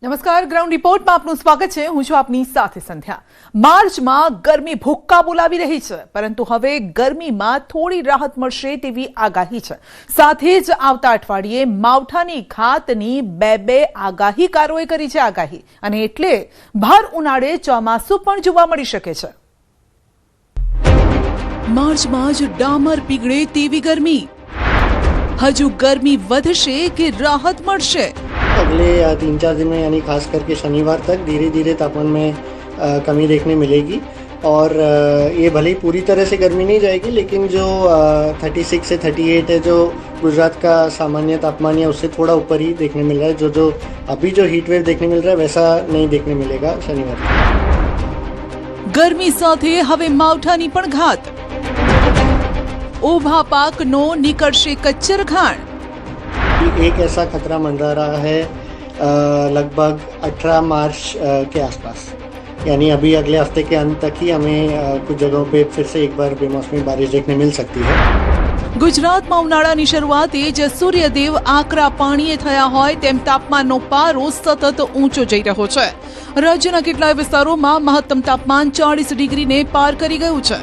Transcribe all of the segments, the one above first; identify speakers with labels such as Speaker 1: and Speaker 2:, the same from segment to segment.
Speaker 1: નમસ્કાર, ગ્રાઉન્ડ રિપોર્ટમાં આપનું સ્વાગત છે। હું છું આપની સાથે સંધ્યા। માર્ચમાં ગરમી ભૂક્કા બોલાવી રહી છે, પરંતુ હવે ગરમીમાં થોડી રાહત મળશે તેવી આગાહી છે। સાથે જ આવતા અઠવાડિયે માવઠાની ઘાતની બે આગાહીકારોએ કરી છે આગાહી, અને એટલે ભર ઉનાળે ચોમાસું પણ જોવા મળી શકે છે। માર્ચમાં જ ડામર પીગળે તેવી ગરમી, હજુ ગરમી વધશે કે રાહત મળશે?
Speaker 2: अगले 3-4 दिन में यानी खास करके शनिवार तक धीरे धीरे तापमान में कमी देखने मिलेगी और ये भले ही पूरी तरह से गर्मी नहीं जाएगी, लेकिन जो 36 से 38 है जो गुजरात का सामान्य तापमान है उससे थोड़ा ऊपर ही देखने मिल रहा है। जो अभी जो हीट वेव देखने मिल रहा है वैसा नहीं देखने मिलेगा शनिवार को।
Speaker 1: गर्मी साथे हवे मावठानी पण घात, ऊभा पाकनो निकळशे कच्चर घाण।
Speaker 2: एक ऐसा खतरा मंडरा रहा है लगभग 18 मार्च के आसपास, यानी अभी अगले हफ्ते के अंत तक ही हमें कुछ जगहों पे फिर से एक बार बेमौसमी बारिश देखने मिल सकती है।
Speaker 1: ગુજરાતમાં ઉનાળાની શરૂઆતે જ સૂર્યદેવ આકરા પાણીએ થયા હોય તેમ તાપમાનનો પારો સતત ઊંચો જઈ રહ્યો છે। રાજ્યના કેટલાય વિસ્તારોમાં મહત્તમ તાપમાન 40 ડિગ્રીને પાર કરી ગયું છે।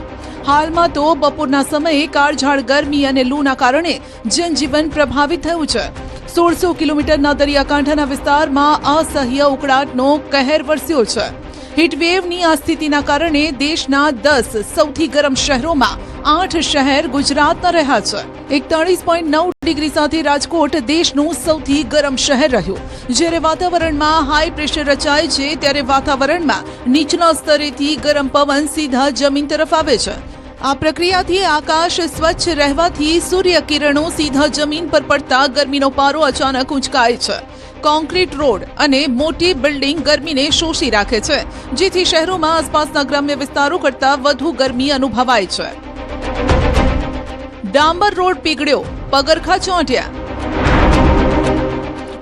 Speaker 1: હાલમાં તો બપોરના સમયે કાળઝાળ ગરમી અને લૂના કારણે જનજીવન પ્રભાવિત થયું છે। 1600 કિલોમીટરના દરિયાકાંઠાના વિસ્તારમાં અસહ્ય ઉકળાટનો કહેર વરસ્યો છે। હીટવેવની આ સ્થિતિના કારણે દેશના 10 સૌથી ગરમ શહેરોમાં 8 શહેર ગુજરાતના રહ્યા છે। 41.9 ડિગ્રી સાથે રાજકોટ દેશનું સૌથી ગરમ શહેર રહ્યું। જ્યારે વાતાવરણમાં હાઈ પ્રેશર રચાય છે, ત્યારે વાતાવરણમાં નીચલા સ્તરેથી ગરમ પવન સીધા જમીન તરફ આવે છે। આ પ્રક્રિયાથી આકાશ સ્વચ્છ રહેવાથી સૂર્ય કિરણો સીધા જમીન પર પડતા ગરમીનો પારો અચાનક ઊંચકાય છે। કોન્ક્રીટ રોડ અને મોટી બિલ્ડિંગ ગરમીને શોષી રાખે છે, જેથી શહેરોમાં આસપાસના ગ્રામ્ય વિસ્તારો કરતાં વધુ ગરમી અનુભવાય છે। ડાંબર રોડ પીગળ્યો, પગરખા ચોંટ્યા।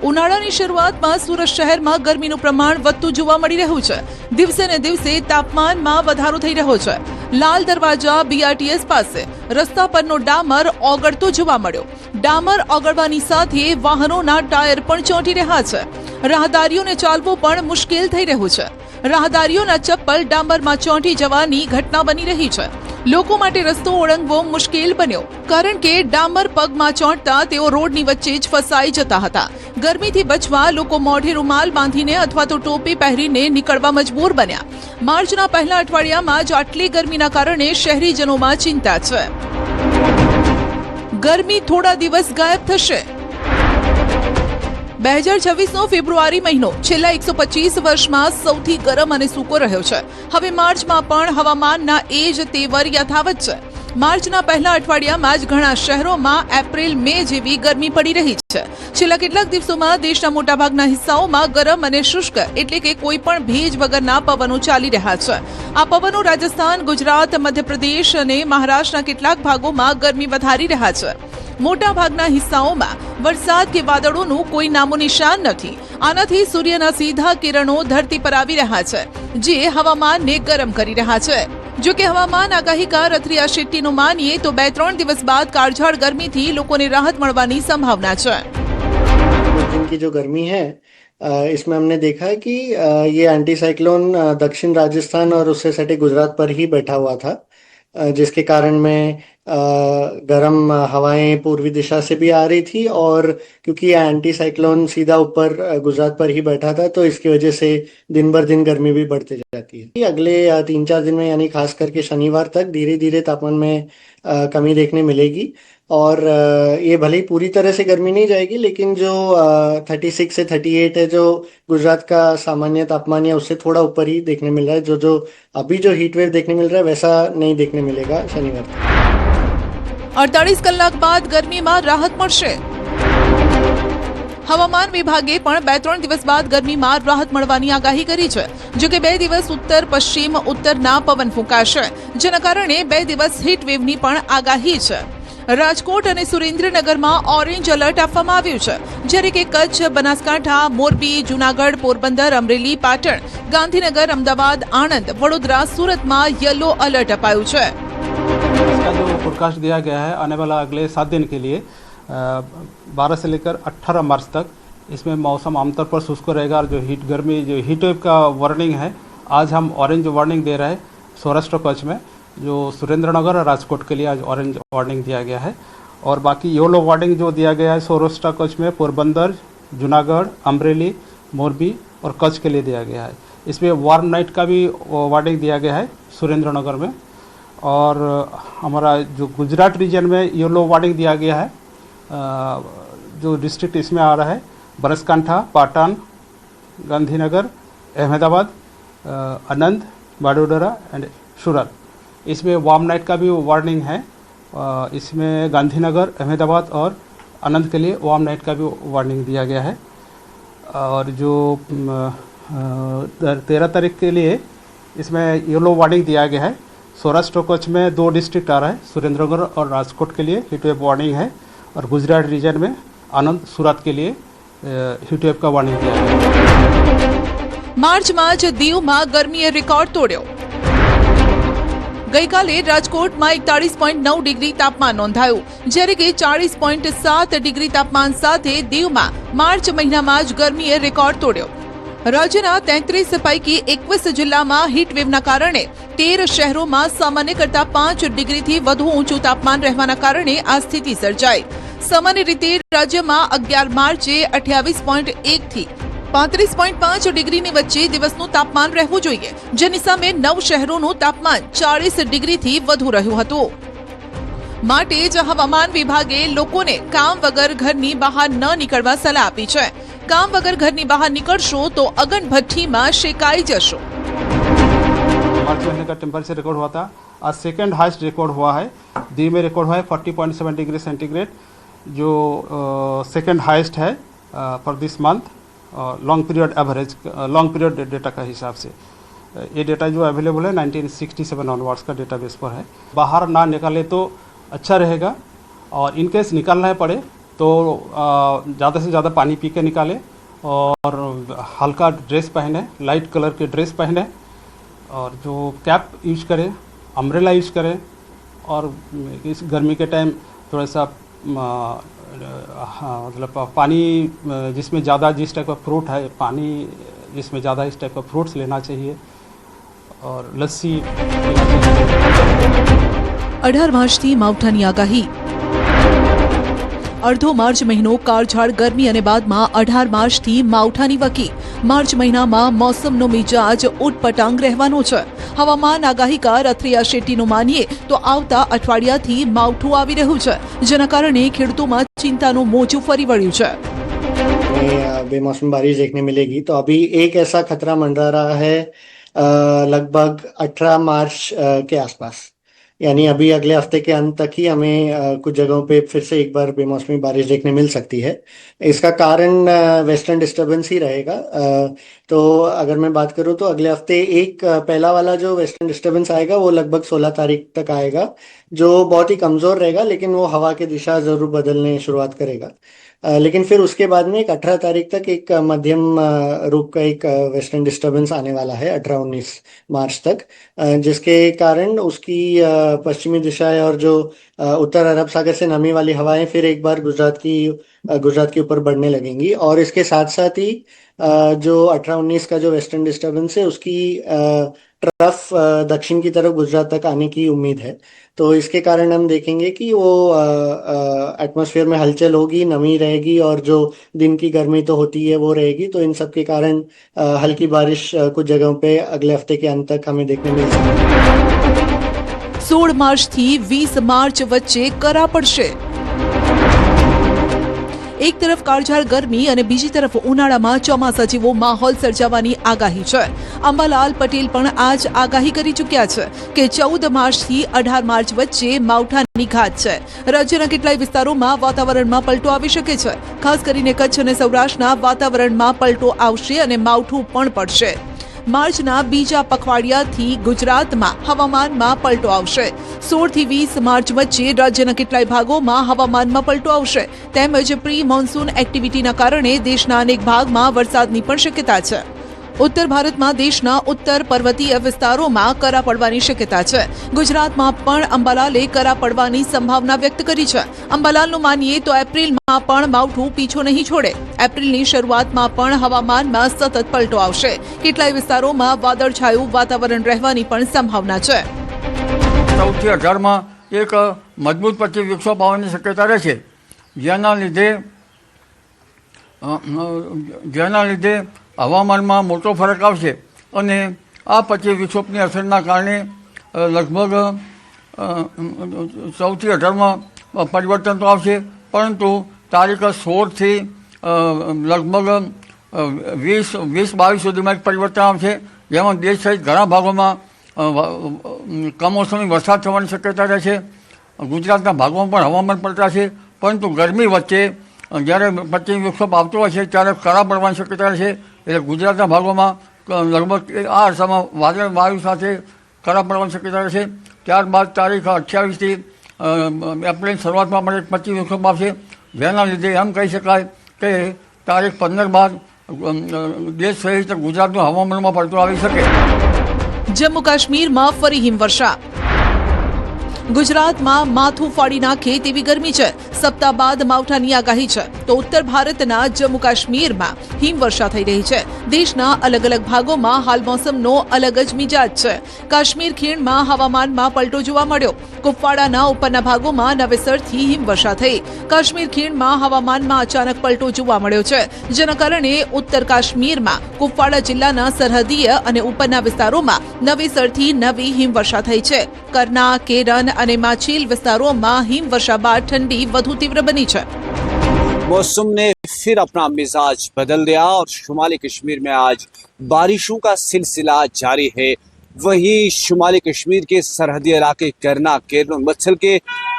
Speaker 1: ઉનાળાની શરૂઆતમાં સુરત શહેરમાં ગરમીનું પ્રમાણ વધતું જોવા મળી રહ્યું છે। દિવસે ને દિવસે તાપમાનમાં વધારો થઈ રહ્યો છે। લાલ દરવાજા BRTS પાસે રસ્તા પરનો ડામર ઓગળતો જોવા મળ્યો। ડામર ઓગળવાની સાથે વાહનોના ટાયર પણ ચોંટી રહ્યા છે। રાહદારીઓને ચાલવું પણ મુશ્કેલ થઈ રહ્યું છે। રાહદારીઓના ચપ્પલ ડામરમાં ચોંટી જવાની ઘટના બની રહી છે। લોકો માટે રસ્તો ઓળંગવો મુશ્કેલ બન્યો, કારણ કે ડામર પગમાં ચોંટતા તેઓ રોડની વચ્ચે જ ફસાઈ જતા હતા। ગરમીથી બચવા લોકો મોઢે રૂમાલ બાંધીને અથવા તો ટોપી પહેરીને નીકળવા મજબૂર બન્યા। માર્ચના પહેલા અઠવાડિયામાં જ આટલી ગરમીના કારણે શહેરીજનોમાં ચિંતા છે। ગરમી થોડા દિવસ ગાયબ થશે। 2026નો ફેબ્રુઆરી મહિનો છેલ્લા 125 વર્ષમાં સૌથી ગરમ અને સૂકો રહ્યો છે। હવે માર્ચમાં પણ હવામાનના એ જ તેવર યથાવત છે। માર્ચના પહેલા અઠવાડિયામાં જ ઘણા શહેરોમાં એપ્રિલ મે જેવી ગરમી પડી રહી છે। છેલ્લા કેટલાક દિવસોમાં દેશના મોટાભાગના હિસ્સાઓમાં ગરમ અને શુષ્ક એટલે કે કોઈ પણ ભેજ વગરના પવનો ચાલી રહ્યા છે। આ પવનો રાજસ્થાન, ગુજરાત, મધ્યપ્રદેશ અને મહારાષ્ટ્રના કેટલાક ભાગોમાં ગરમી વધારી રહ્યા છે। મોટા ભાગના હિસ્સાઓમાં વરસાદ કે વાદળોનું કોઈ નામો નિશાન નથી। આનાથી સૂર્યના સીધા કિરણો ધરતી પર આવી રહ્યા છે, જે હવામાનને ગરમ કરી રહ્યા છે। જો કે હવામાન આગાહીકાર અથરિયા શેટ્ટીનું માનીએ તો 2-3 દિવસ બાદ કાળઝાળ ગરમીથી લોકોને રાહત મળવાની સંભાવના છે।
Speaker 2: दिन की जो गर्मी है इसमें हमने देखा है कि ये एंटी साइक्लोन दक्षिण राजस्थान और उससे सटे गुजरात पर ही बैठा हुआ था, जिसके कारण में गर्म हवाएं पूर्वी दिशा से भी आ रही थी और क्योंकि ये एंटी साइक्लोन सीधा ऊपर गुजरात पर ही बैठा था तो इसकी वजह से दिन भर दिन गर्मी भी बढ़ती जाती है। अगले 3-4 दिन में यानी खास करके शनिवार तक धीरे धीरे तापमान में कमी देखने मिलेगी और ये भले ही पूरी तरह से गर्मी नहीं जाएगी, लेकिन जो 36 से 38 है जो गुजरात का सामान्य तापमान है उससे थोड़ा ऊपर ही देखने मिल रहा है। जो अभी जो हीट वेव देखने मिल रहा है वैसा नहीं देखने मिलेगा शनिवार को।
Speaker 1: 48 કલાક બાદ ગરમીમાં રાહત મળશે। હવામાન વિભાગે પણ 2-3 દિવસ બાદ ગરમીમાં રાહત મળવાની આગાહી કરી છે। જો કે 2 દિવસ ઉત્તર પશ્ચિમ ઉત્તરના પવન ફૂંકાશે, જેના કારણે 2 દિવસ હીટ વેવની પણ આગાહી છે। રાજકોટ અને સુરેન્દ્રનગરમાં ઓરેન્જ એલર્ટ આપવામાં આવ્યું છે, જ્યારે કે કચ્છ, બનાસકાંઠા, મોરબી, જૂનાગઢ, પોરબંદર, અમરેલી, પાટણ, ગાંધીનગર, અમદાવાદ, આણંદ, વડોદરા, સુરતમાં યલો એલર્ટ અપાયું છે।
Speaker 3: इसका जो फोरकास्ट दिया गया है आने वाला अगले 7 दिन के लिए 12 से लेकर 18 मार्च तक इसमें मौसम आमतौर पर शुष्क रहेगा और जो हीट वेव का वार्निंग है, आज हम ऑरेंज वार्निंग दे रहे हैं सौराष्ट्र कच्छ में, जो सुरेंद्रनगर और राजकोट के लिए आज ऑरेंज वार्निंग दिया गया है। और बाकी येलो वार्निंग जो दिया गया है सौराष्ट्र कच्छ में पोरबंदर, जूनागढ़, अमरेली, मोरबी और कच्छ के लिए दिया गया है। इसमें वार्म नाइट का भी वार्निंग दिया गया है सुरेंद्रनगर में। और हमारा जो गुजरात रीजन में येलो वार्निंग दिया गया है, जो डिस्ट्रिक्ट इसमें आ रहा है बनासकांठा, पाटन, गांधीनगर, अहमदाबाद, आनंद, वडोदरा एंड सूरत, इसमें वार्म नाइट का भी वार्निंग है। इसमें गांधीनगर, अहमदाबाद और आनंद के लिए वार्म नाइट का भी वार्निंग दिया गया है। और जो 13 तारीख के लिए इसमें येलो वार्निंग दिया गया है। सौराष्ट्र कच्छ में 2 डिस्ट्रिक्ट आ रहा है, सुरेंद्रनगर और राजकोट के लिए हीट वेव वार्निंग है। और गुजरात रीजन में आनंद, सूरत के लिए हीट वेव का वार्निंग दिया गया है।
Speaker 1: માર્ચમાં જ દીવમાં ગરમીએ રેકોર્ડ તોડ્યો। ગઈકાલે રાજકોટમાં 41.9 ડિગ્રી તાપમાન નોંધાયું, જ્યારે કે 40.7 ડિગ્રી તાપમાન સાથે દીવમાં માર્ચ મહિનામાં જ ગરમીએ રેકોર્ડ તોડ્યો। રાજ્યના 33 પૈકી 21 જિલ્લામાં હીટવેવના કારણે 13 શહેરોમાં સામાન્ય કરતા 5 ડિગ્રીથી વધુ ઊંચું તાપમાન રહેવાના કારણે આ સ્થિતિ સર્જાઈ। સામાન્ય રીતે રાજ્યમાં 11 માર્ચે 28.1 થી 35.5 ડિગ્રીની વચ્ચે દિવસનું તાપમાન રહેવું જોઈએ, જેની સામે 9 શહેરોનું તાપમાન 40 ડિગ્રીથી વધુ રહ્યું હતું। માટે જ હવામાન વિભાગે લોકોને કામ વગર ઘરની બહાર ન નીકળવા સલાહ આપી છે। કામ વગર ઘરની બહાર નીકળશો તો અગનભઠ્ઠીમાં શેકાઈ જશો।
Speaker 3: मार्च महीने का टेम्परेचर रिकॉर्ड हुआ था, आज सेकेंड हाईएस्ट रिकॉर्ड हुआ है। दिल्ली में रिकॉर्ड हुआ है 40.7 डिग्री सेंटीग्रेड, जो सेकेंड हाईएस्ट है for this month long period average, long period data का हिसाब से। ये डेटा जो अवेलेबल है 1967 ऑनवर्ड्स का डेटाबेस पर है। बाहर ना निकाले तो अच्छा रहेगा, और इनकेस निकालना पड़े तो ज़्यादा से ज़्यादा पानी पी के निकालें और हल्का ड्रेस पहने, लाइट कलर के ड्रेस पहने, और जो कैप यूज करें, अम्ब्रेला यूज करें। और इस गर्मी के टाइम थोड़ा सा मतलब पानी जिसमें ज़्यादा, जिस टाइप का फ्रूट है, पानी जिसमें ज़्यादा इस टाइप का फ्रूट्स लेना चाहिए और लस्सी लेना चाहिए।
Speaker 1: 18 માર્ચથી માવઠાની આગાહી। અડધો માર્ચ મહિનો કાળઝાળ ગરમી અને બાદમાં 18 માર્ચથી માવઠાની વકી। માર્ચ મહિનામાં મોસમનો મિજાજ ઉટપટાંગ રહેવાનો છે। હવામાન આગાહીકાર અથિયા શેટ્ટીનું માનીએ તો આવતા અઠવાડિયાથી માવઠું આવી રહ્યું છે, જેના કારણે ખેડૂતોમાં चिंताનું મોજું ફરી વળ્યું છે।
Speaker 2: बेमौसमी बारिश देखने मिलेगी। तो अभी एक ऐसा खतरा मंडरा रहा है लगभग 18 मार्च के आसपास, यानी अभी अगले हफ्ते के अंत तक ही हमें कुछ जगहों पे फिर से एक बार बेमौसमी बारिश देखने मिल सकती है। इसका कारण वेस्टर्न डिस्टर्बेंस ही रहेगा। तो अगर मैं बात करूँ तो अगले हफ्ते एक पहला वाला जो वेस्टर्न डिस्टर्बेंस आएगा वो लगभग 16 तारीख तक आएगा, जो बहुत ही कमज़ोर रहेगा, लेकिन वो हवा की दिशा ज़रूर बदलने शुरुआत करेगा। लेकिन फिर उसके बाद में एक 18 तारीख तक एक मध्यम रूप का एक वेस्टर्न डिस्टर्बेंस आने वाला है 18-19 मार्च तक, जिसके कारण उसकी पश्चिमी दिशाएं और जो उत्तर अरब सागर से नमी वाली हवाएं फिर एक बार गुजरात के ऊपर बढ़ने लगेंगी। और इसके साथ साथ ही जो 18-19 का जो वेस्टर्न डिस्टर्बेंस है उसकी ट्रफ दक्षिण की तरफ गुजरात तक आने की उम्मीद है। तो इसके कारण हम देखेंगे कि वो एटमॉस्फेयर में हलचल होगी, नमी रहेगी, और जो दिन की गर्मी तो होती है वो रहेगी। तो इन सब के कारण हल्की बारिश कुछ जगहों पे अगले हफ्ते के अंत तक हमें देखने मिल सकती है।
Speaker 1: 16 માર્ચથી 20 માર્ચ વચ્ચે કરા પડશે। એક તરફ કાળઝાળ ગરમી અને બીજી તરફ ઉનાળામાં ચોમાસા જેવો માહોલ સર્જાવાની આગાહી છે। અંબાલાલ પટેલ પણ આ જ આગાહી કરી ચૂક્યા છે કે 14 માર્ચથી 18 માર્ચ વચ્ચે માવઠાની ઘાત છે। રાજ્યના કેટલાય વિસ્તારોમાં વાતાવરણમાં પલટો આવી શકે છે। ખાસ કરીને કચ્છ અને સૌરાષ્ટ્રના વાતાવરણમાં પલટો આવશે અને માવઠું પણ પડશે। માર્ચના બીજા પખવાડિયાથી ગુજરાતમાં હવામાનમાં પલટો આવશે। 16 થી 20 માર્ચ વચ્ચે રાજ્યના કેટલાય ભાગોમાં હવામાનમાં પલટો આવશે, તેમજ પ્રી મોન્સૂન એક્ટિવિટીના કારણે દેશના અનેક ભાગમાં વરસાદની પણ શક્યતા છે। ઉત્તર ભારતમાં દેશના ઉત્તર પર્વતીય વિસ્તારોમાં કરા પડવાની શક્યતા છે। ગુજરાતમાં પણ અંબાલાલે કરા પડવાની સંભાવના વ્યક્ત કરી છે। અંબાલાલનું માનીએ તો એપ્રિલમાં પણ માવઠું પીછો નહીં છોડે। એપ્રિલની શરૂઆતમાં પણ હવામાનમાં સતત પલટો આવશે. કેટલાય વિસ્તારોમાં વાદળછાયું વાતાવરણ રહેવાની પણ સંભાવના છે.
Speaker 4: 18 એક મજબૂત પશ્ચિમ વિક્ષોભ આવવાની શક્યતા રહેશે, જેના લીધે હવામાનમાં મોટો ફરક આવશે અને આ પશ્ચિમ વિક્ષોભની અસરના કારણે લગભગ 18 પરિવર્તન તો આવશે, પરંતુ તારીખ 16થી લગભગ 20-22 સુધીમાં એક પરિવર્તન આવશે, જેમાં દેશ સહિત ઘણા ભાગોમાં કમોસમી વરસાદ થવાની શક્યતા રહેશે. ગુજરાતના ભાગોમાં પણ હવામાન પલટાશે, પરંતુ ગરમી વચ્ચે જ્યારે પશ્ચિમ વિક્ષોભ આવતો હોય છે ત્યારે કરા પડવાની શક્યતા રહેશે. એટલે ગુજરાતના ભાગોમાં લગભગ આ અરસામાં વાદળ વાયુ સાથે કરા પડવાની શક્યતા રહેશે. ત્યારબાદ તારીખ 28થી એપ્રિલની શરૂઆતમાં પણ એક પશ્ચિમ વિક્ષોભ આવશે, જેના લીધે એમ કહી શકાય કે તારીખ 15 બાદ દેશ સહિત ગુજરાતનું હવામાનમાં પલટો આવી શકે.
Speaker 1: જમ્મુ કાશ્મીરમાં ફરી હિમવર્ષા. ગુજરાતમાં માથું ફાડી નાખે તેવી ગરમી છે. સપ્તાહ બાદ માવઠાની આગાહી છે, તો ઉત્તર ભારતના જમ્મુ કાશ્મીરમાં હિમવર્ષા થઈ રહી છે. દેશના અલગ અલગ ભાગોમાં હાલ મોસમનો અલગ જ મિજાજ છે. કાશ્મીર ખીણમાં હવામાનમાં પલટો જોવા મળ્યો. કુપવાડાના ઉપરના ભાગોમાં નવેસરથી હિમવર્ષા થઈ. કાશ્મીર ખીણમાં હવામાનમાં અચાનક પલટો જોવા મળ્યો છે, જેના કારણે ઉત્તર કાશ્મીરમાં કુપવાડા જિલ્લાના સરહદીય અને ઉપરના વિસ્તારોમાં નવેસરથી નવી હિમવર્ષા થઈ છે. કરના, કેરન અને માછીલ વિસ્તારોમાં हिमवर्षा बाद ठंडी વધુ तीव्र बनी है.
Speaker 5: मौसम ने फिर अपना मिजाज बदल दिया और शुमाली कश्मीर में आज बारिशों का सिलसिला जारी है. वहीं शुमाली कश्मीर के सरहदी इलाके करना, केरन और मत्सल के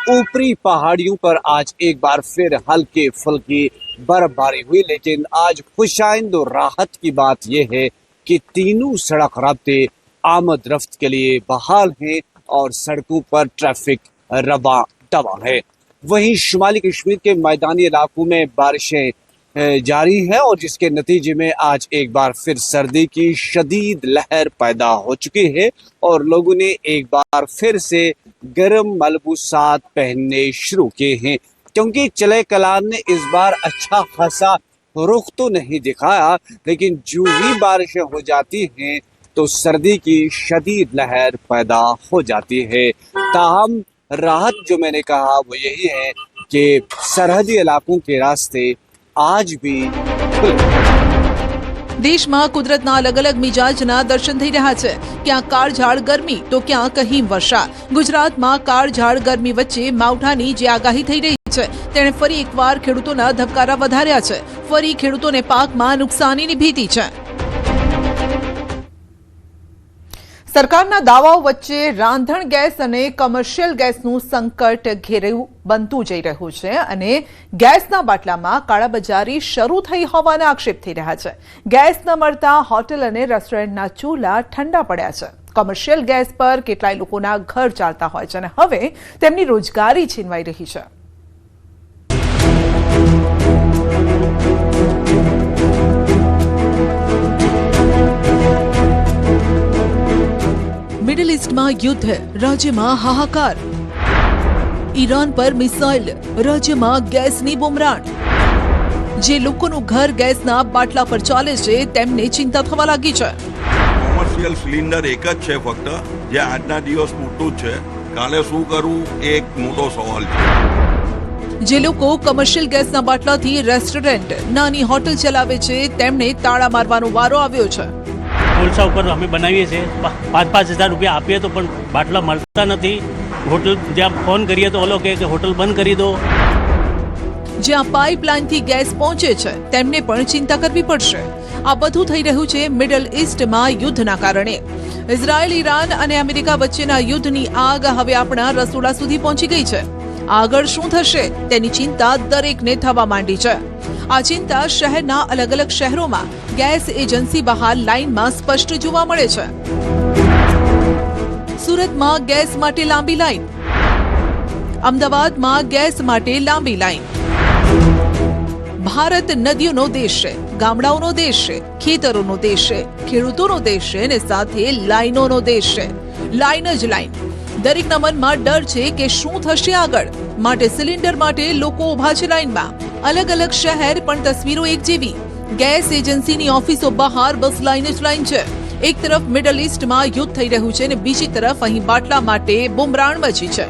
Speaker 5: ऊपरी पहाड़ियों पर आज एक बार फिर हल्के फुल्की बर्फबारी हुई. लेकिन आज खुशाइंद और राहत की बात यह है कि तीनों सड़क राब्ते आमद रफ्त के लिए बहाल हैं और सड़कों पर ट्रैफिक रवा दवा है. वहीं शुमाली कश्मीर के मैदानी इलाकों में बारिशें जारी है और जिसके नतीजे में आज एक बार फिर सर्दी की शदीद लहर पैदा हो चुकी है और लोगों ने एक बार फिर से गर्म मलबूसात पहनने शुरू किए हैं, क्योंकि चले कलान ने इस बार अच्छा खासा रुख तो नहीं दिखाया, लेकिन जो ही बारिशें हो जाती हैं तो सर्दी की शदीद लहर पैदा हो जाती है. ताहम राहत जो मैंने कहा वो यही है कि सरहदी इलाकों के रास्ते आज भी
Speaker 1: દેશમાં કુદરતના અલગ અલગ મિજાજના દર્શન થઈ રહ્યા છે. ક્યાં કાળઝાળ ગરમી તો ક્યાં હિમવર્ષા. ગુજરાતમાં કાળઝાળ ગરમી વચ્ચે માવઠાની જે આગાહી થઈ રહી છે તેણે ફરી એકવાર ખેડૂતોના ધબકારા વધાર્યા છે. ફરી ખેડૂતોને પાકમાં નુકસાનીની ભીતિ છે. સરકારના દાવાઓ વચ્ચે રાંધણ ગેસ અને કમર્શિયલ ગેસનું સંકટ ઘેરું બનતું જઈ રહ્યું છે અને ગેસના બાટલામાં કાળાબજારી શરૂ થઈ હોવાના આક્ષેપ થઈ રહ્યા છે. ગેસ ન મળતા હોટેલ અને રેસ્ટોરન્ટના ચૂલા ઠંડા પડ્યા છે. કમર્શિયલ ગેસ પર કેટલાય લોકોના ઘર ચાલતા હોય છે અને હવે તેમની રોજગારી છીનવાઈ રહી છે. मिडिल ईस्ट में युद्ध, राज्य में हाहाकार. ईरान पर मिसाइल, राज्य में गैसनी बुमराण. जे लोकोનું ઘર ગેસના બાટલા પર ચાલે છે તેમને ચિંતા થવા લાગી છે.
Speaker 6: કોમર્શિયલ સિલિન્ડર એક જ છે ફક્ત, જે આજના દિવસ પૂરતું જ છે. કાલે શું કરવું એ એક મોટો સવાલ છે.
Speaker 1: જે લોકો કમર્શિયલ ગેસના બાટલાથી રેસ્ટોરન્ટ, નાની હોટલ ચલાવે છે તેમને તાળા મારવાનો વારો આવ્યો છે.
Speaker 7: કોલસા ઉપર અમે બનાવીએ છીએ, 5,000 રૂપિયા આપીએ તો પણ બાટલા મળતા નથી. હોટલ જ્યાં ફોન કરીએ તો ઓલો કહે કે હોટલ બંધ કરી દો.
Speaker 1: જ્યાં પાઇપલાઇનથી ગેસ પહોંચે છે તેમને પણ ચિંતા કરવી પડશે. આ બધું થઈ રહ્યું છે મિડલ ઈસ્ટમાં યુદ્ધના કારણે. ઇઝરાયલ, ઈરાન અને અમેરિકા વચ્ચેના યુદ્ધની આગ હવે આપણા રસોડા સુધી પહોંચી ગઈ છે. આગળ શું થશે તેની ચિંતા દરેકને થવા માંડી છે. આ ચિંતા શહેરના અલગ અલગ શહેરોમાં ગેસ એજન્સી બહાર લાઇનમાં સ્પષ્ટ જોવા મળે છે. સુરતમાં ગેસ માટે લાંબી લાઇન, અમદાવાદમાં ગેસ માટે લાંબી લાઇન. ભારત નદીઓનો દેશ છે, ગામડાઓનો દેશ છે, ખેતરોનો દેશ છે, ખેડૂતોનો દેશ છે અને સાથે લાઇનોનો દેશ છે. લાઇન જ લાઇન. દરેકના મનમાં ડર છે કે શું થશે આગળ, માટે સિલિન્ડર માટે લોકો ઊભા છે લાઇનમાં. અલગ અલગ શહેર પણ તસવીરો એક જેવી. ગેસ એજન્સીની ઓફિસો બહાર બસ લાઈન જ લાઈન છે. એક તરફ મિડલ ઈસ્ટમાં યુદ્ધ થઈ રહ્યું છે અને બીજી તરફ અહીં બાટલા માટે બુમરાણ મચી છે.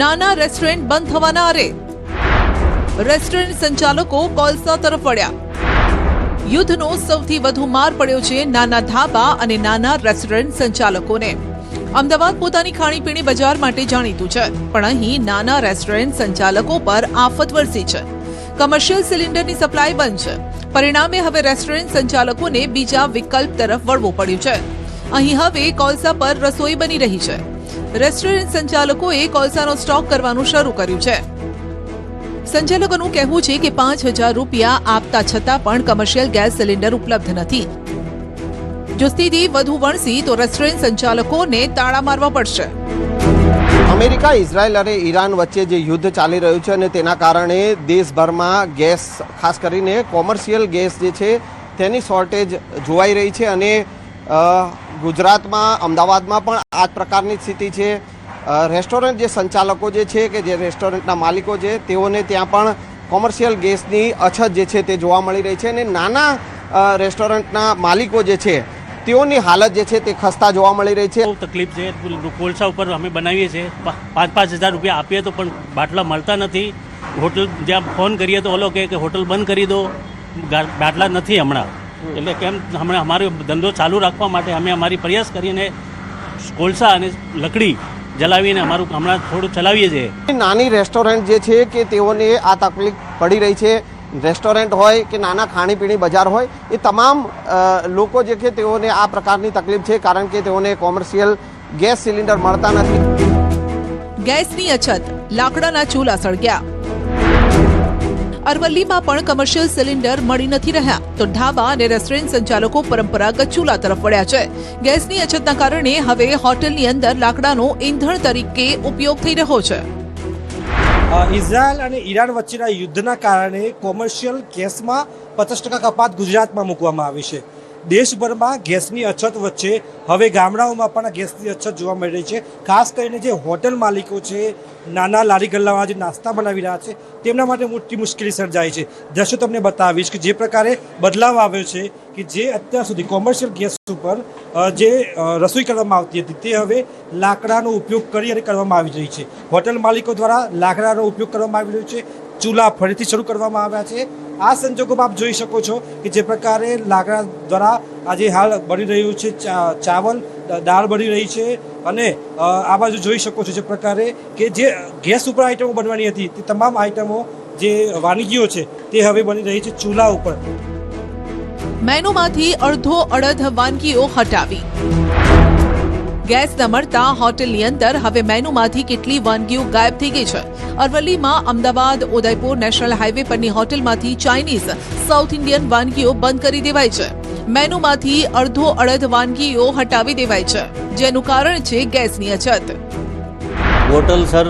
Speaker 1: નાના રેસ્ટોરન્ટ બંધ થવાના આરે. રેસ્ટોરન્ટ સંચાલકો કોલસા તરફ વળ્યા. યુદ્ધનો સૌથી વધુ માર પડ્યો છે નાના ધાબા અને નાના રેસ્ટોરન્ટ સંચાલકોને. અમદાવાદ પોતાની ખાણીપીણી બજાર માટે જાણીતું છે, પણ અહીં નાના રેસ્ટોરન્ટ સંચાલકો પર આફત વરસી છે. કમર્શિયલ સિલિન્ડરની સપ્લાય બંધ છે. પરિણામે હવે રેસ્ટોરન્ટ સંચાલકોને બીજા વિકલ્પ તરફ વળવું પડ્યું છે. અહીં હવે કોલસા પર રસોઈ બની રહી છે. રેસ્ટોરન્ટ સંચાલકોએ કોલસાનો સ્ટોક કરવાનું શરૂ કર્યું છે. સંચાલકોનું કહેવું છે કે 5,000 રૂપિયા આપતા છતાં પણ કમર્શિયલ ગેસ સિલિન્ડર ઉપલબ્ધ નથી. જો સ્થિતિ વધુ વણસી તો રેસ્ટોરન્ટ સંચાલકોને તાળા મારવા પડશે.
Speaker 8: અમેરિકા, ઇઝરાયલ અને ઈરાન વચ્ચે જે યુદ્ધ ચાલી રહ્યું છે અને તેના કારણે દેશભરમાં ગેસ, ખાસ કરીને કોમર્શિયલ ગેસ જે છે તેની શોર્ટેજ જોવાઈ રહી છે અને ગુજરાતમાં, અમદાવાદમાં પણ આ જ પ્રકારની સ્થિતિ છે. રેસ્ટોરન્ટ જે સંચાલકો જે છે, કે જે રેસ્ટોરન્ટના માલિકો છે, તેઓને ત્યાં પણ કોમર્શિયલ ગેસની અછત જે છે તે જોવા મળી રહી છે અને નાના રેસ્ટોરન્ટના માલિકો જે છે તેઓની હાલત જે છે તે ખસ્તા જોવા મળી રહી છે.
Speaker 7: બહુ તકલીફ છે. કોલસા ઉપર અમે બનાવીએ છીએ, 5,000 રૂપિયા આપીએ તો પણ બાટલા મળતા નથી. હોટલ જ્યાં ફોન કરીએ તો ઓલો કે હોટલ બંધ કરી દો, બાટલા નથી હમણાં. એટલે કેમ હમણાં અમારો ધંધો ચાલુ રાખવા માટે અમે અમારી પ્રયાસ કરીને કોલસા અને લકડી જલાવીને અમારું હમણાં થોડું ચલાવીએ છીએ.
Speaker 8: નાની રેસ્ટોરન્ટ જે છે કે તેઓને આ તકલીફ પડી રહી છે. રેસ્ટોરન્ટ હોય કે નાના ખાણીપીણી બજાર હોય, એ તમામ લોકો જે છે તેઓને આ પ્રકારની તકલીફ છે, કારણ કે તેઓને કોમર્શિયલ ગેસ સિલિન્ડર મળતા નથી.
Speaker 1: ગેસની અછત, લાકડાના ચૂલા સળગ્યા. અરવલ્લીમાં પણ કમર્શિયલ સિલિન્ડર મળી નથી રહ્યા, તો ઢાબા અને રેસ્ટોરન્ટ સંચાલકો પરંપરાગત ચૂલા તરફ વળ્યા છે. ગેસની અછતના કારણે હવે હોટલની અંદર લાકડાનો ઈંધણ તરીકે ઉપયોગ થઈ રહ્યો છે.
Speaker 9: ઇઝરાયલ અને ઈરાન વચ્ચેના યુદ્ધના કારણે કોમર્શિયલ ગેસમાં 50% કપાત ગુજરાતમાં મૂકવામાં આવી છે. દેશભરમાં ગેસની અછત વચ્ચે હવે ગામડાઓમાં પણ ગેસની અછત જોવા મળી રહી છે. ખાસ કરીને જે હોટેલ માલિકો છે, નાના લારી ગલ્લાવાળા જે નાસ્તા બનાવી રહ્યા છે, તેમના માટે મોટી મુશ્કેલી સર્જાય છે. દ્રશ્યો તમને બતાવીશ કે જે પ્રકારે બદલાવ આવ્યો છે, કે જે અત્યાર સુધી કોમર્શિયલ ગેસ ઉપર જે રસોઈ કરવામાં આવતી હતી તે હવે લાકડાનો ઉપયોગ કરી અને કરવામાં આવી રહી છે. હોટેલ માલિકો દ્વારા લાકડાનો ઉપયોગ કરવામાં આવી રહ્યો છે. ચૂલા ફરીથી શરૂ કરવામાં આવ્યા છે. આ સંજોગોમાં આપ જોઈ શકો છો કે જે પ્રકારે લાકડા દ્વારા આજે હાલ બની રહ્યું છે ચાવલ, દાળ બની રહી છે અને આ બાજુ જોઈ શકો છો જે પ્રકારે કે જે ગેસ ઉપર આઈટમો બનવાની હતી તે તમામ આઈટમો, જે વાનગીઓ છે તે હવે બની રહી છે ચૂલા ઉપર.
Speaker 1: મેનુમાંથી અડધો અડધ વાનગીઓ હટાવી. ગેસ ન મળતા હોટેલની અંદર હવે મેનુમાંથી કેટલી વાનગીઓ ગાયબ થઈ ગઈ છે. અરવલ્લીમાં અમદાવાદ ઉદયપુર નેશનલ હાઈવે પરની હોટેલમાંથી ચાઇનીઝ, સાઉથ ઇન્ડિયન વાનગીઓ બંધ કરી દેવાઈ છે. મેનુમાંથી અડધો અડધ વાનગીઓ હટાવી દેવાઈ છે, જેનું કારણ છે ગેસની અછત.
Speaker 10: હોટલ સર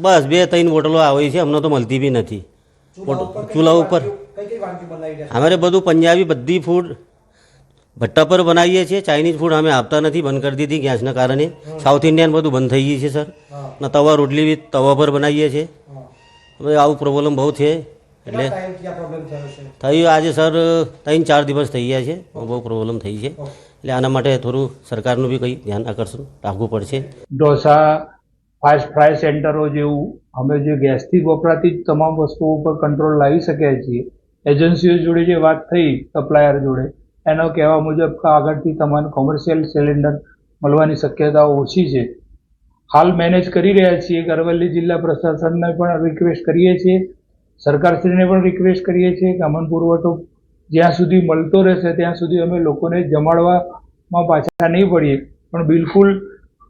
Speaker 10: બસ 2-3 હોટલો આવી છે, અમને તો મળતી બી નથી. ચૂલા ઉપર અમારે બધું પંજાબી બધી ફૂડ ભટ્ટા પર બનાવીએ છીએ. ચાઇનીઝ ફૂડ અમે આપતા નથી, બંધ કરી દીધી ગેસના કારણે. સાઉથ ઇન્ડિયન બધું બંધ થઈ ગઈ છે સર. ને તવા રોટલી બી તવા પર બનાવીએ છીએ. હવે આવું પ્રોબ્લેમ બહુ છે. એટલે થયું આજે સર 3-4 દિવસ થઈ ગયા છે, બહુ પ્રોબ્લેમ થઈ છે. એટલે આના માટે થોડું સરકારનું બી કંઈ ધ્યાન આકર્ષણ રાખવું પડશે.
Speaker 11: ઢોસા, ફાસ્ટ ફ્રાય સેન્ટરો જેવું અમે જે ગેસથી વપરાતી તમામ વસ્તુઓ ઉપર કંટ્રોલ લાવી શકીએ છીએ. એજન્સીઓ જોડે જે વાત થઈ સપ્લાયર જોડે, એનો કહેવા મુજબ આગળથી તમારે કોમર્શિયલ સિલિન્ડર મળવાની શક્યતાઓ ઓછી છે. હાલ મેનેજ કરી રહ્યા છીએ. અરવલ્લી જિલ્લા પ્રશાસનને પણ રિક્વેસ્ટ કરીએ છીએ, સરકારશ્રીને પણ રિક્વેસ્ટ કરીએ છીએ કે અમન પુરવઠો જ્યાં સુધી મળતો રહેશે ત્યાં સુધી અમે લોકોને જમાડવામાં પાછા નહીં પડીએ. પણ બિલકુલ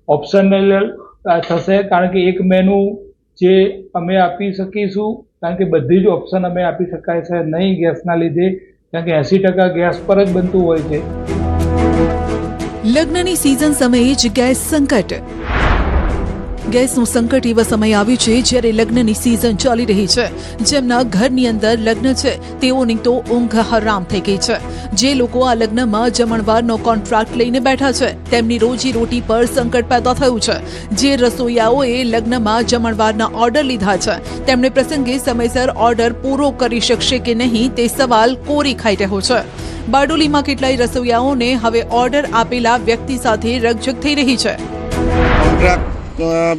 Speaker 11: ઓપ્શનલ થશે, કારણ કે એક મેનુ જે અમે આપી શકીશું, કારણ કે બધી જ ઓપ્શન અમે આપી શકાય છે નહીં ગેસના લીધે, કારણ કે 80% ગેસ પર જ બનતું હોય છે.
Speaker 1: લગ્નની સિઝન સમયે જ ગેસ સંકટ. ગેસનું સંકટ એવા સમય આવ્યું છે જ્યારે લગ્નની સિઝન ચાલી રહી છે. જેમના ઘરની અંદર લગ્ન છે તેઓની તો ઊંઘ હરામ થઈ ગઈ છે. જે લોકો આ લગ્નમાં જમણવારનો કોન્ટ્રાક્ટ લઈને બેઠા છે તેમની રોજી રોટી પર સંકટ પેદા થયું છે. જે રસોઈયાઓએ લગ્નમાં જમણવારના ઓર્ડર લીધા છે તેમણે પ્રસંગે સમયસર ઓર્ડર પૂરો કરી શકશે કે નહીં તે સવાલ કોરી ખાઈ રહ્યો છે. બારડોલીમાં કેટલાય રસોઈયાઓને હવે ઓર્ડર આપેલા વ્યક્તિ સાથે રકઝક થઈ રહી છે.
Speaker 12: કોન્ટ્રાક્ટ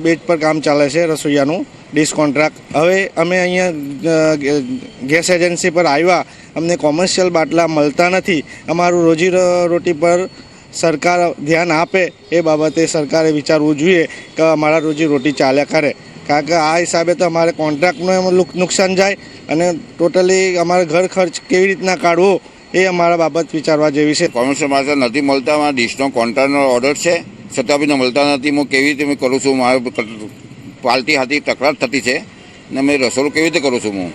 Speaker 12: બેઝ પર કામ ચાલે છે રસોઈયાનું ડીશ કોન્ટ્રાક્ટ. હવે અમે અહીંયા ગેસ એજન્સી પર આવ્યા, અમને કોમર્શિયલ બાટલા મળતા નથી. અમારું રોજી રોટી પર સરકાર ધ્યાન આપે એ બાબતે સરકારે વિચારવું જોઈએ કે અમારા રોજી રોટી ચાલ્યા કરે, કારણ કે આ હિસાબે તો અમારે કોન્ટ્રાક્ટનું એમાં નુકસાન જાય અને ટોટલી અમારે ઘર ખર્ચ કેવી રીતના કાઢવો એ અમારા બાબત વિચારવા જેવી છે.
Speaker 13: કોમર્શિયલ બાટલા નથી મળતા. મારા ડીશનો કોન્ટ્રાક્ટનો ઓર્ડર છે છતાં બી મળતા નથી. હું કેવી રીતે મેં કરું છું? મારે પાર્ટી હાથી તકરાર થતી છે ને મેં રસોડું કેવી રીતે કરું છું? હું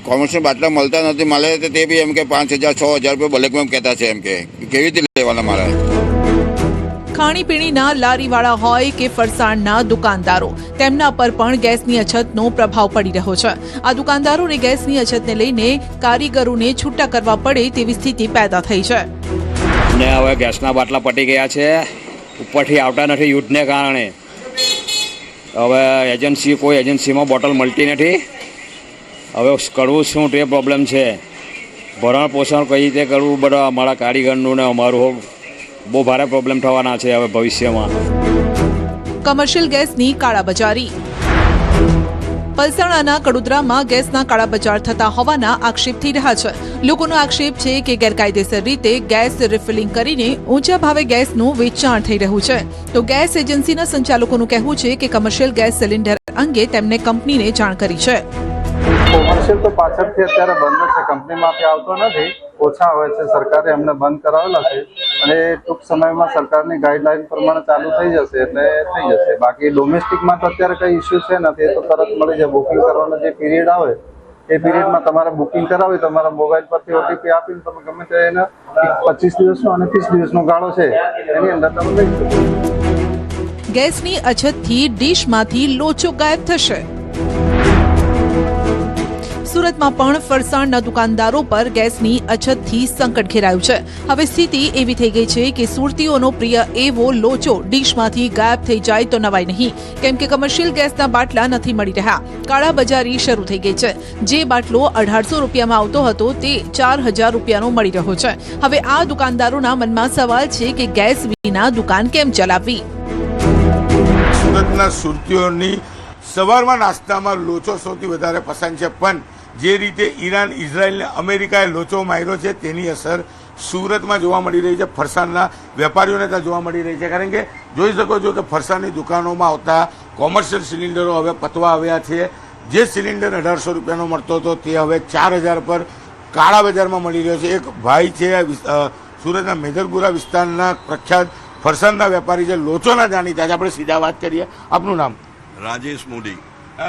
Speaker 13: કોમર્શિયલ બાટલા મળતા નથી. મળે તે બી એમ કે 5,000 6,000 રૂપિયા બ્લેકમાં એમ કહેતા છે. એમ કે કેવી રીતે લેવાના મારે?
Speaker 1: ખાણીપીણીના લારીવાળા હોય કે ફરસાણના દુકાનદારો, તેમના પર પણ ગેસની અછતનો પ્રભાવ પડી રહ્યો છે. આ દુકાનદારોને ગેસની અછતને લઈને કારીગરોને છૂટા કરવા પડે તેવી સ્થિતિ પેદા થઈ છે.
Speaker 14: ને હવે ગેસના બાટલા પટી ગયા છે, ઉપરથી આવતા નથી યુદ્ધને કારણે. હવે કોઈ એજન્સીમાં બોટલ મળતી નથી. હવે કરવું શું તે પ્રોબ્લેમ છે. ભરણ પોષણ કઈ રીતે કરવું બધા અમારા કારીગરનું ને અમારું બહુ ભારે પ્રોબ્લેમ થવાના છે હવે ભવિષ્યમાં.
Speaker 1: કમર્શિયલ ગેસની કાળાબજારી. પલસાણાના કડોદરામાં ગેસના કાળાબજાર થતા હોવાના આક્ષેપ થઈ રહ્યા છે. લોકોનો આક્ષેપ છે કે ગેરકાયદેસર રીતે ગેસ રિફિલિંગ કરીને ઊંચા ભાવે ગેસનું વેચાણ થઈ રહ્યું છે. તો ગેસ એજન્સીના સંચાલકોનું કહેવું છે કે કમર્શિયલ ગેસ સિલિન્ડર અંગે તેમને કંપનીને જાણ કરી છે.
Speaker 15: કોમર્શિયલ તો પાછળથી અત્યારે બંધ છે, કંપનીમાંથી આવતો નથી, ઓછા હોય છે. સરકારે એમને બંધ કરાવેલા છે અને ટૂંક સમયમાં સરકારની ગાઈડલાઈન પ્રમાણે ચાલુ થઈ જશે એટલે થઈ જશે. બાકી ડોમેસ્ટિકમાં તો અત્યારે કંઈ ઇસ્યુ છે નથી, એ તો તરત મળી જાય. બુકિંગ કરવાનો જે પીરિયડ આવે એ પીરિયડમાં તમારે બુકિંગ કરાવી તમારા મોબાઈલ પરથી ઓટીપી આપીને તમે ગમે તે એના 25 દિવસનો અને 30 દિવસનો ગાળો છે એની અંદર તમે લઈ શકો.
Speaker 1: ગેસની અછતથી ડીશમાંથી લોચો ગાયબ થશે. સુરતમાં પણ ફરસાણના દુકાનદારો પર ગેસની અછતથી સંકટ ઘેરાયું છે. હવે સ્થિતિ એવી થઈ ગઈ છે કે સુરતીઓનો પ્રિય એવો લોચો ડીશમાંથી ગાયબ થઈ જાય તો નવાઈ નહીં, કેમ કે કમર્શિયલ ગેસના બાટલા નથી મળી રહ્યા. કાળાબજારી શરૂ થઈ ગઈ છે. જે બાટલો 1,800 રૂપિયામાં આવતો હતો તે 4,000 રૂપિયાનો મળી રહ્યો છે. હવે આ દુકાનદારોના મનમાં સવાલ છે કે ગેસ વિના દુકાન કેમ ચલાવવી.
Speaker 16: સુરતના સુરતીઓની સવારમાં નાસ્તામાં લોચો સૌથી વધારે પસંદ છે, પણ જે રીતે ઈરાન, ઇઝરાયલ ને અમેરિકાએ લોચો માર્યો છે તેની અસર સુરતમાં જોવા મળી રહી છે. ફરસાણના વેપારીઓને ત્યાં જોવા મળી રહી છે, કારણ કે જોઈ શકો છો કે ફરસાણની દુકાનોમાં આવતા કોમર્શિયલ સિલિન્ડરો હવે પતવા આવ્યા છે. જે સિલિન્ડર 1,800 રૂપિયાનો મળતો હતો તે હવે 4,000 પર કાળા બજારમાં મળી રહ્યો છે. એક ભાઈ છે સુરતના મેદરપુરા વિસ્તારના પ્રખ્યાત ફરસાણના વેપારી છે, લોચોના જાણીતા છે. આપણે સીધા વાત કરીએ. આપનું નામ?
Speaker 6: રાજેશ મોદી.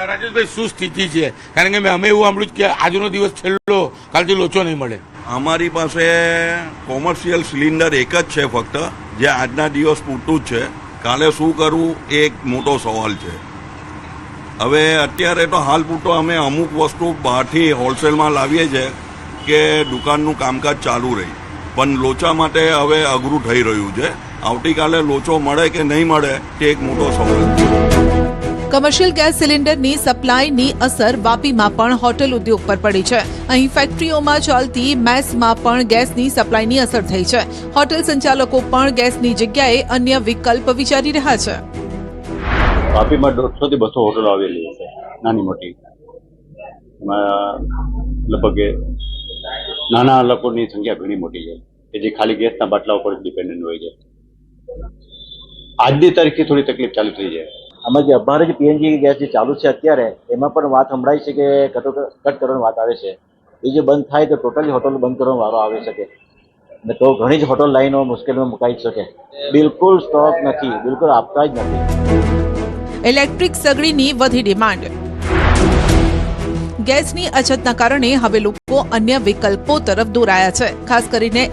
Speaker 16: રાજેશભાઈ, શું સ્થિતિ છે? કારણ કે અમે એવું સાંભળ્યું કે આજનો દિવસ છેલ્લો, કાલથી લોચો નહીં મળે.
Speaker 6: અમારી પાસે કોમર્શિયલ સિલિન્ડર એક જ છે ફક્ત, જે આજના દિવસ પૂરતું જ છે. કાલે શું કરવું એ એક મોટો સવાલ છે. હવે અત્યારે તો હાલ પૂરતો અમે અમુક વસ્તુ બહારથી હોલસેલમાં લાવીએ છીએ કે દુકાનનું કામકાજ ચાલુ રહે, પણ લોચા માટે હવે અઘરું થઈ રહ્યું છે. આવતીકાલે લોચો મળે કે નહીં મળે તે એક મોટો સવાલ છે.
Speaker 1: કમર્શિયલ ગેસ સિલિન્ડરની સપ્લાયની અસર વાપીમાં પણ હોટેલ ઉદ્યોગ પર પડી છે. અહીં ફેક્ટરીઓમાં ચાલતી મેસમાં પણ ગેસની સપ્લાયની અસર થઈ છે. હોટેલ સંચાલકો પણ ગેસની જગ્યાએ અન્ય વિકલ્પ વિચારી રહ્યા છે.
Speaker 17: વાપીમાં 150 થી 200 હોટલો આવેલી છે, નાની મોટી. એમાં લગભગ નાના લોકોની સંખ્યા ઘણી મોટી છે કે જે ખાલી ગેસના બાટલા ઉપર ડિપેન્ડન્ટ હોય છે. આજની તારીખથી થોડી તકલીફ ચાલુ થઈ જાય.
Speaker 18: આમાં જે અમારે જે પીએનજી ગેસ જે ચાલુ છે અત્યારે એમાં પણ વાત સંભળાય છે કે કટ કરવાની વાત આવે છે. એ જે બંધ થાય તો ટોટલી હોટલ બંધ કરવાનો વારો આવી શકે ને તો ઘણી જ હોટલ લાઈનો મુશ્કેલીમાં મુકાઈ શકે. બિલકુલ સ્ટોક નથી, બિલકુલ આપતા જ નથી.
Speaker 1: ઇલેક્ટ્રિક સગડીની વધી ડિમાન્ડ. ગેસની અછતના કારણે હવે લોકો અન્ય વિકલ્પો તરફ દોરાયા છે. ખાસ કરીને